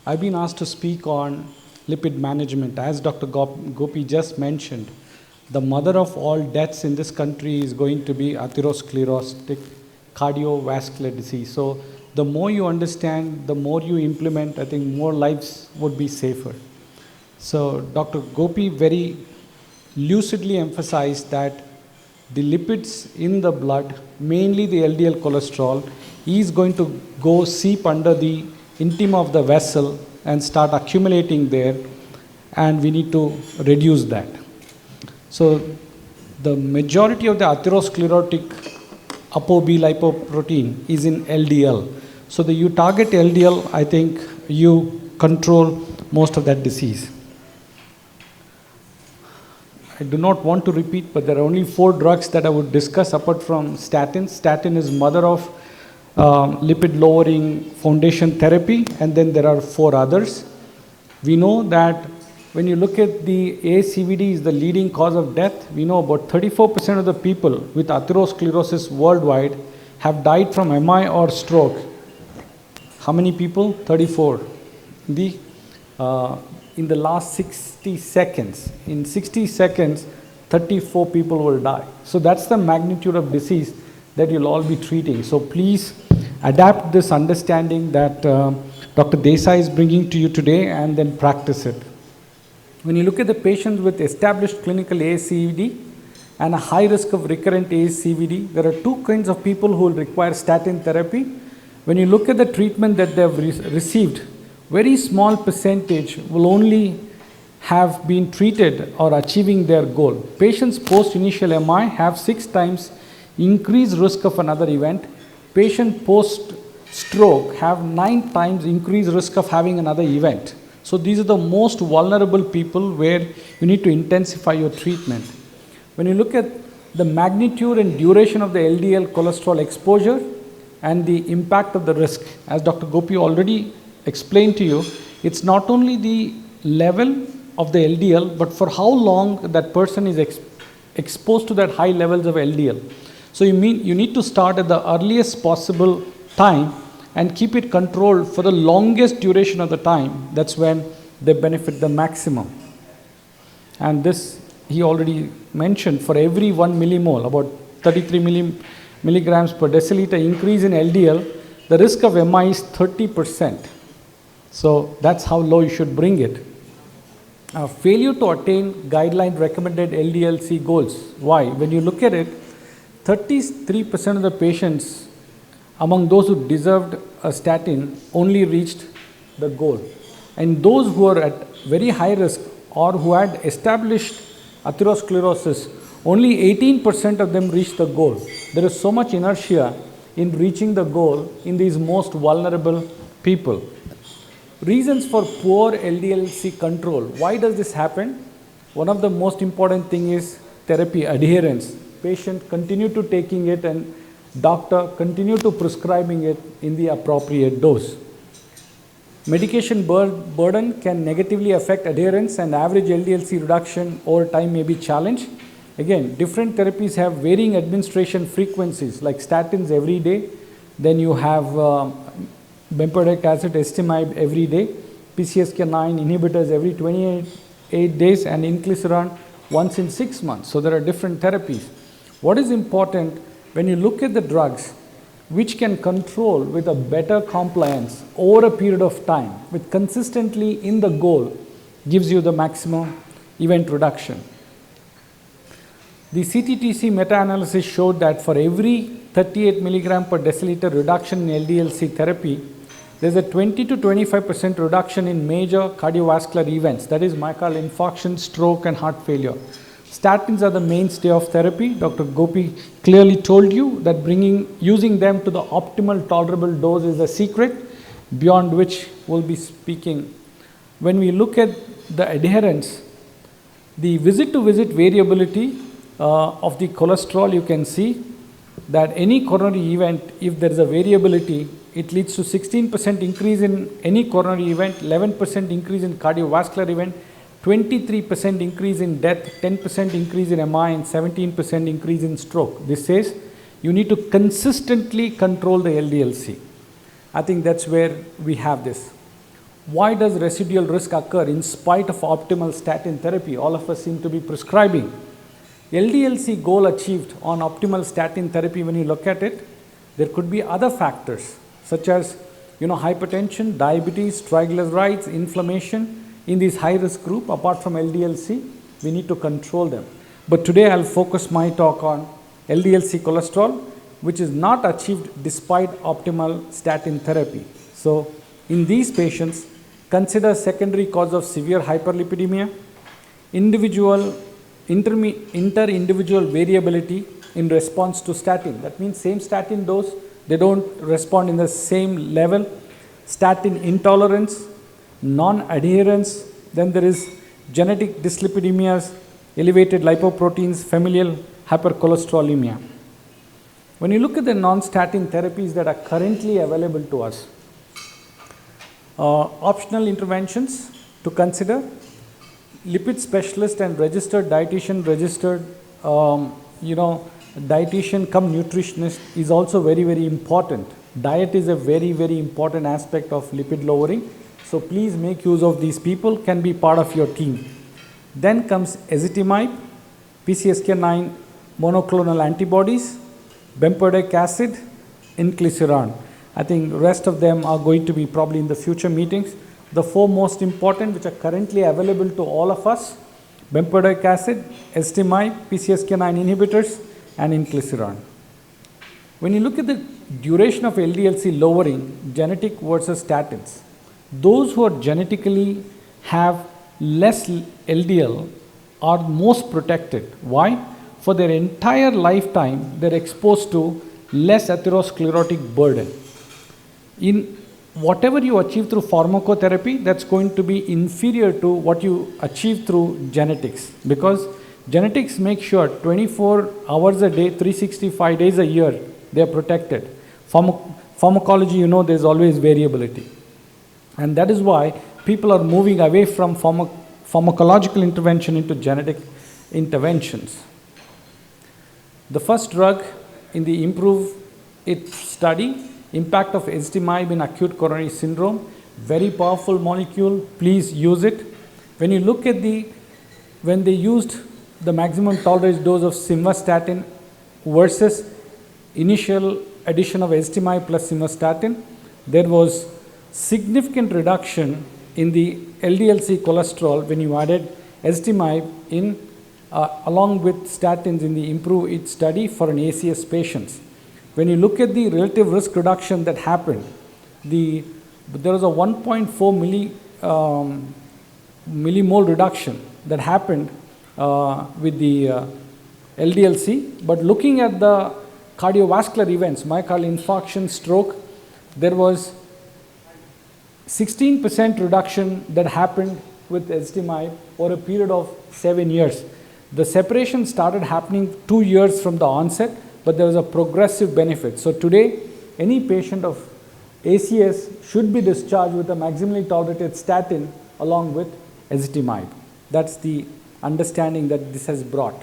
I've been asked to speak on lipid management. As Dr. Gopi just mentioned, the mother of all deaths in this country is going to be atherosclerotic cardiovascular disease. So the more you understand, the more you implement, I think more lives would be safer. So Dr. Gopi very lucidly emphasized that the lipids in the blood, mainly the LDL cholesterol, is going to go seep under the intima of the vessel and start accumulating there, and we need to reduce that. So the majority of the atherosclerotic ApoB lipoprotein is in LDL. So you target LDL, I think you control most of that disease. I do not want to repeat, but there are only 4 drugs that I would discuss apart from statin. Statin is mother of lipid lowering foundation therapy, and then there are 4 others. We know that when you look at the ASCVD is the leading cause of death. We know about 34% of the people with atherosclerosis worldwide have died from MI or stroke. How many people? 34. In the last 60 seconds. In 60 seconds, 34 people will die. So that's the magnitude of disease that you'll all be treating. So please adapt this understanding that Dr. Desai is bringing to you today and then practice it. When you look at the patients with established clinical ASCVD and a high risk of recurrent ASCVD, there are 2 kinds of people who will require statin therapy. When you look at the treatment that they have received, very small percentage will only have been treated or achieving their goal. Patients post-initial MI have 6 times increased risk of another event. Patients post-stroke have 9 times increased risk of having another event. So these are the most vulnerable people where you need to intensify your treatment. When you look at the magnitude and duration of the LDL cholesterol exposure and the impact of the risk, as Dr. Gopi already explained to you, it's not only the level of the LDL, but for how long that person is exposed to that high levels of LDL. So you need to start at the earliest possible time and keep it controlled for the longest duration of the time. That's when they benefit the maximum. And this he already mentioned, for every 1 millimole, about 33 milligrams per deciliter increase in LDL, the risk of MI is 30%. So that's how low you should bring it. Failure to attain guideline recommended LDL-C goals. Why? When you look at it, 33% of the patients among those who deserved a statin only reached the goal. And those who are at very high risk or who had established atherosclerosis, only 18% of them reached the goal. There is so much inertia in reaching the goal in these most vulnerable people. Reasons for poor LDL-C control. Why does this happen? One of the most important thing is therapy adherence. Patient continue to taking it and doctor continue to prescribing it in the appropriate dose. Medication burden can negatively affect adherence, and average LDL-C reduction over time may be challenged. Again, different therapies have varying administration frequencies, like statins every day, then you have bempedoic acid estimab every day, PCSK9 inhibitors every 28 days, and inclisiran once in 6 months. So there are different therapies. What is important when you look at the drugs which can control with a better compliance over a period of time with consistently in the goal gives you the maximum event reduction. The CTTC meta-analysis showed that for every 38 milligram per deciliter reduction in LDL-C therapy, there's a 20 to 25% reduction in major cardiovascular events, that is myocardial infarction, stroke, and heart failure. Statins are the mainstay of therapy. Dr. Gopi clearly told you that using them to the optimal tolerable dose is the secret, beyond which we'll be speaking. When we look at the adherence, the visit-to-visit variability of the cholesterol, you can see that any coronary event, if there is a variability, it leads to 16% increase in any coronary event, 11% increase in cardiovascular event, 23% increase in death, 10% increase in MI, and 17% increase in stroke. This says you need to consistently control the LDL-C. I think that's where we have this. why does residual risk occur in spite of optimal statin therapy? All of us seem to be prescribing. LDL-C goal achieved on optimal statin therapy, when you look at it, there could be other factors such as hypertension, diabetes, triglycerides, inflammation in this high risk group. Apart from LDL-C, we need to control them. But today I'll focus my talk on LDL-C cholesterol, which is not achieved despite optimal statin therapy. So in these patients, consider secondary cause of severe hyperlipidemia, inter-individual variability in response to statin. That means same statin dose, they don't respond in the same level. Statin intolerance, non-adherence, then there is genetic dyslipidemias, elevated lipoproteins, familial hypercholesterolemia. When you look at the non-statin therapies that are currently available to us, optional interventions to consider, lipid specialist and registered dietitian, dietitian cum nutritionist is also very, very important. Diet is a very, very important aspect of lipid lowering. So please make use of these people, can be part of your team. Then comes ezetimibe, PCSK9 monoclonal antibodies, bempedoic acid, inclisiran. I think the rest of them are going to be probably in the future meetings. The four most important which are currently available to all of us: bempedoic acid, ezetimibe, PCSK9 inhibitors, and inclisiran. When you look at the duration of LDL-C lowering, genetic versus statins, those who are genetically have less LDL are most protected. Why? For their entire lifetime, they're exposed to less atherosclerotic burden. In whatever you achieve through pharmacotherapy, that's going to be inferior to what you achieve through genetics, because genetics make sure 24 hours a day, 365 days a year, they are protected. Pharmacology, there's always variability. And that is why people are moving away from pharmacological intervention into genetic interventions. The first drug in the IMPROVE-IT study, impact of ezetimibe in acute coronary syndrome, very powerful molecule, please use it. When you look at when they used the maximum tolerated dose of simvastatin versus initial addition of ezetimibe plus simvastatin, there was significant reduction in the LDL-C cholesterol when you added ezetimibe in along with statins in the IMPROVE-IT study for an ACS patients. When you look at the relative risk reduction that happened, there was a 1.4 millimole reduction that happened with the LDL-C. But looking at the cardiovascular events, myocardial infarction, stroke, there was 16% reduction that happened with ezetimibe over a period of 7 years. The separation started happening 2 years from the onset, but there was a progressive benefit. So today, any patient of ACS should be discharged with a maximally tolerated statin along with ezetimibe. That's the understanding that this has brought.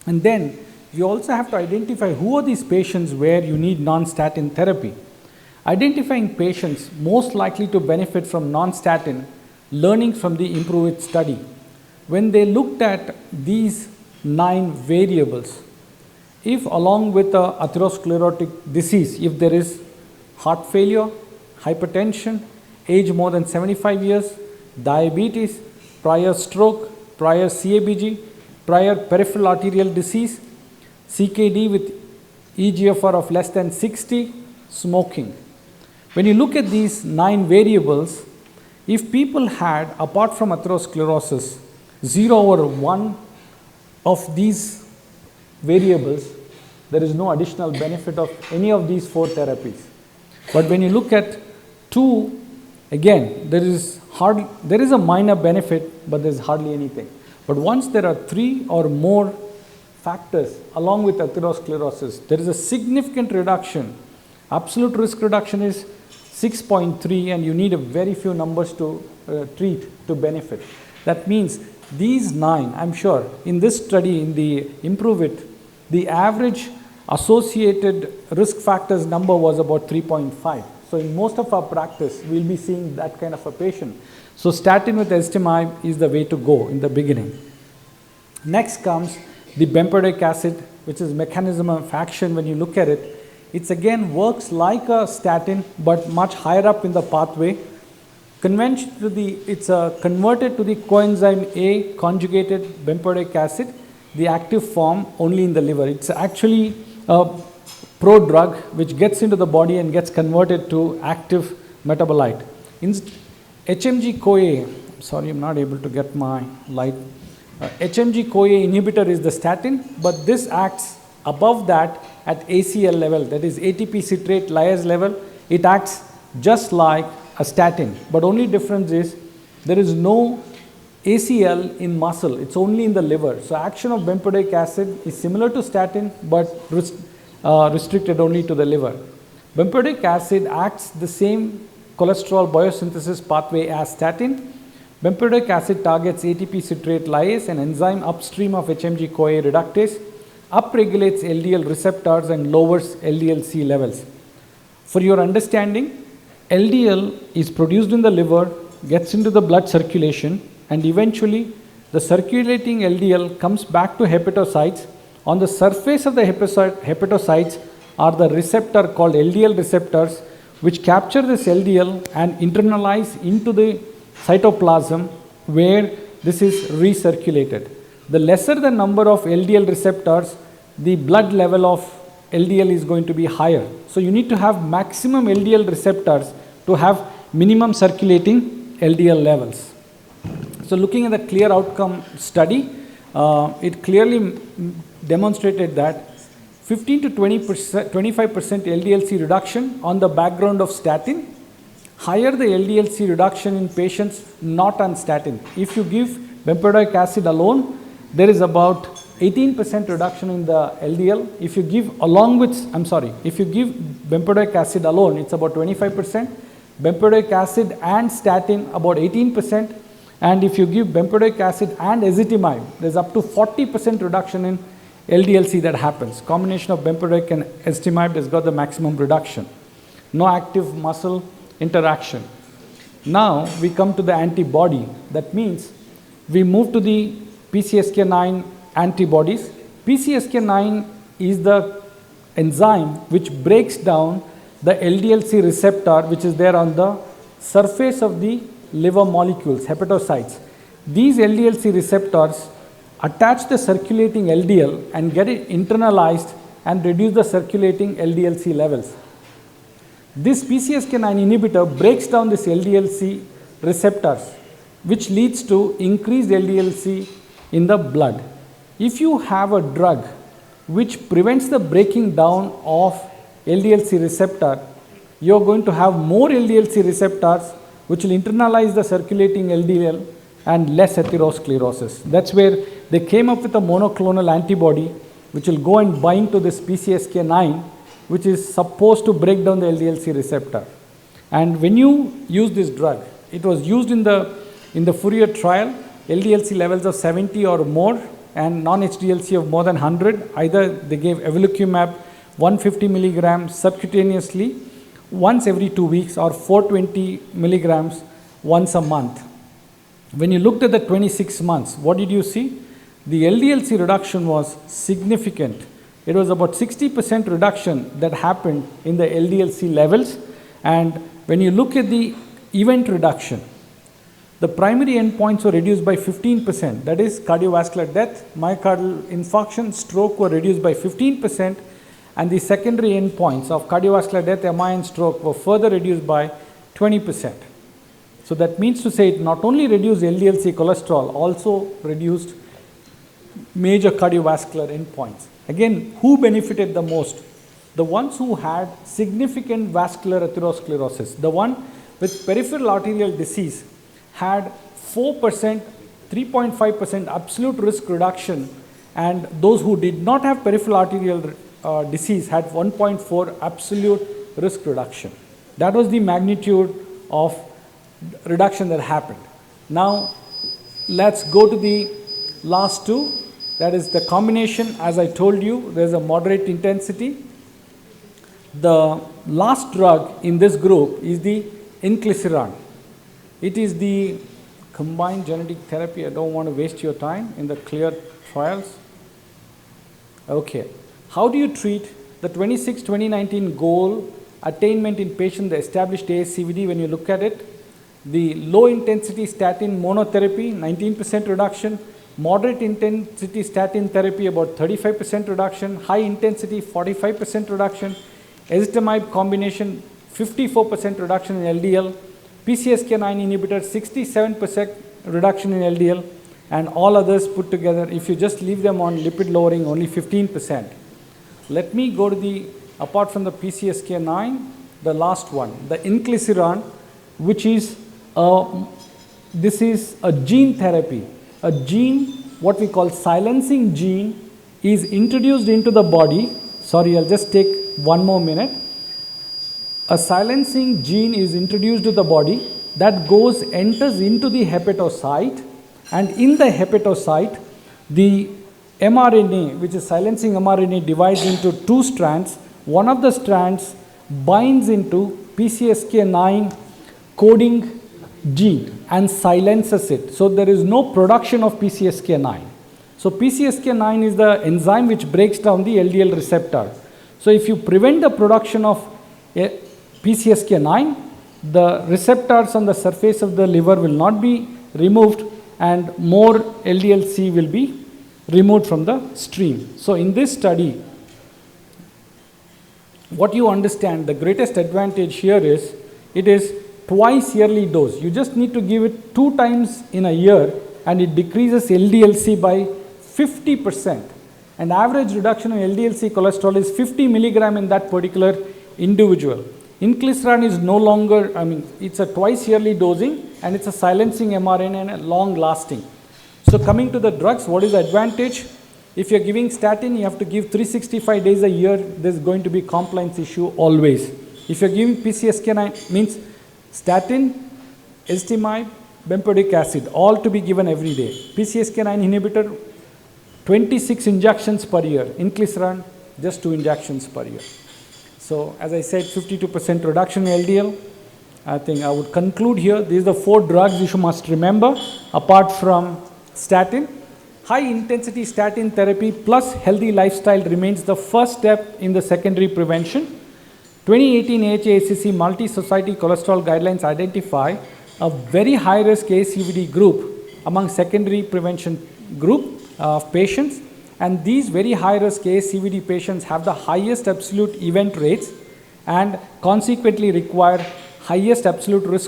And then you also have to identify who are these patients where you need non-statin therapy. Identifying patients most likely to benefit from non-statin, learning from the IMPROVE-IT study. When they looked at these 9 variables, if along with the atherosclerotic disease, if there is heart failure, hypertension, age more than 75 years, diabetes, prior stroke, prior CABG, prior peripheral arterial disease, CKD with eGFR of less than 60, smoking. When you look at these 9 variables, if people had, apart from atherosclerosis, 0 or 1 of these variables, there is no additional benefit of any of these 4 therapies. But when you look at 2, again, there is a minor benefit, but there is hardly anything. But once there are 3 or more factors along with atherosclerosis, there is a significant reduction. Absolute risk reduction is 6.3, and you need a very few numbers to treat to benefit. That means these 9, I'm sure, in this study, in the IMPROVE-IT, the average associated risk factors number was about 3.5. So in most of our practice, we'll be seeing that kind of a patient. So statin with ezetimibe is the way to go in the beginning. Next comes the bempedoic acid, which is mechanism of action. When you look at it, it again works like a statin, but much higher up in the pathway. It's converted to the coenzyme A conjugated bempedoic acid, the active form only in the liver. It's actually a prodrug which gets into the body and gets converted to active metabolite. HMG-CoA, sorry, I'm not able to get my light. HMG-CoA inhibitor is the statin, but this acts above that at ACL level, that is ATP citrate lyase level. It acts just like a statin, but only difference is there is no ACL in muscle, it's only in the liver. So action of bempedoic acid is similar to statin, but restricted only to the liver. Bempedoic acid acts the same cholesterol biosynthesis pathway as statin. Bempedoic acid targets ATP citrate lyase, an enzyme upstream of HMG-CoA reductase, upregulates LDL receptors and lowers LDL-C levels. For your understanding, LDL is produced in the liver, gets into the blood circulation, and eventually the circulating LDL comes back to hepatocytes. On the surface of the hepatocytes are the receptor called LDL receptors, which capture this LDL and internalize into the cytoplasm, where this is recirculated. The lesser the number of LDL receptors, the blood level of LDL is going to be higher. So you need to have maximum LDL receptors to have minimum circulating LDL levels. So looking at the clear outcome study, it clearly demonstrated that 15 to 25% LDL-C reduction on the background of statin, higher the LDL-C reduction in patients not on statin. If you give bempedoic acid alone, there is about 18% reduction in the LDL. If you give if you give bempedoic acid alone, it's about 25%. Bempedoic acid and statin about 18%. And if you give bempedoic acid and ezetimibe, there's up to 40% reduction in LDL-C that happens. Combination of bempedoic and ezetimibe has got the maximum reduction. No active muscle interaction. Now we come to the antibody. That means we move to the PCSK9 antibodies. PCSK9 is the enzyme which breaks down the LDL-C receptor, which is there on the surface of the liver molecules, hepatocytes. These LDL-C receptors attach the circulating LDL and get it internalized and reduce the circulating LDL-C levels. This PCSK9 inhibitor breaks down this LDL-C receptors, which leads to increased LDL-C in the blood. If you have a drug which prevents the breaking down of LDL-C receptor, you are going to have more LDL-C receptors which will internalize the circulating LDL and less atherosclerosis. That's where they came up with a monoclonal antibody which will go and bind to this PCSK9, which is supposed to break down the LDL-C receptor. And when you use this drug, it was used in the Fourier trial, LDL-C levels of 70 or more and non-HDL-C of more than 100. Either they gave evolocumab 150 milligrams subcutaneously once every 2 weeks or 420 milligrams once a month. When you looked at the 26 months, what did you see? The LDL-C reduction was significant. It was about 60% reduction that happened in the LDL-C levels. And when you look at the event reduction, the primary endpoints were reduced by 15%. That is cardiovascular death, myocardial infarction, stroke were reduced by 15%. And the secondary endpoints of cardiovascular death, MI and stroke were further reduced by 20%. So that means to say it not only reduced LDL-C cholesterol, also reduced major cardiovascular endpoints. Again, who benefited the most? The ones who had significant vascular atherosclerosis. The one with peripheral arterial disease had 4%, 3.5% absolute risk reduction, and those who did not have peripheral arterial disease had 1.4 absolute risk reduction. That was the magnitude of reduction that happened. Now let's go to the last two. That is the combination. As I told you, there is a moderate intensity. The last drug in this group is the inclisiran. It is the combined genetic therapy. I don't want to waste your time in the clear trials. Okay. How do you treat the 2019 goal attainment in patient, the established ASCVD? When you look at it, the low intensity statin monotherapy, 19% reduction, moderate intensity statin therapy, about 35% reduction, high intensity, 45% reduction, ezetimibe combination, 54% reduction in LDL, PCSK9 inhibitor, 67% reduction in LDL, and all others put together, if you just leave them on lipid lowering, only 15%. Let me go to the, apart from the PCSK9, the last one, the inclisiran, which is, this is a gene therapy. A gene, what we call silencing gene, is introduced into the body. Sorry, I'll just take one more minute. A silencing gene is introduced to the body that enters into the hepatocyte, and in the hepatocyte, the mRNA, which is silencing mRNA, divides into two strands. One of the strands binds into PCSK9 coding gene and silences it. So there is no production of PCSK9. So PCSK9 is the enzyme which breaks down the LDL receptor. So if you prevent the production of PCSK9, the receptors on the surface of the liver will not be removed and more LDL-C will be removed from the stream. So in this study, what you understand, the greatest advantage here is, it is twice yearly dose. You just need to give it 2 times in a year and it decreases LDL-C by 50%. And average reduction in LDL-C cholesterol is 50 milligram in that particular individual. Inclisiran is no longer, it's a twice yearly dosing and it's a silencing mRNA and long lasting. So coming to the drugs, what is the advantage? If you're giving statin, you have to give 365 days a year. There's going to be compliance issue always. If you're giving PCSK9, means statin, ezetimibe, bempedoic acid, all to be given every day. PCSK9 inhibitor, 26 injections per year. Inclisiran, just 2 injections per year. So as I said, 52% reduction in LDL. I think I would conclude here. These are the 4 drugs you must remember apart from statin. High intensity statin therapy plus healthy lifestyle remains the first step in the secondary prevention. 2018 AHA-ACC multi-society cholesterol guidelines identify a very high risk ASCVD group among secondary prevention group of patients, and these very high risk ASCVD patients have the highest absolute event rates and consequently require highest absolute risk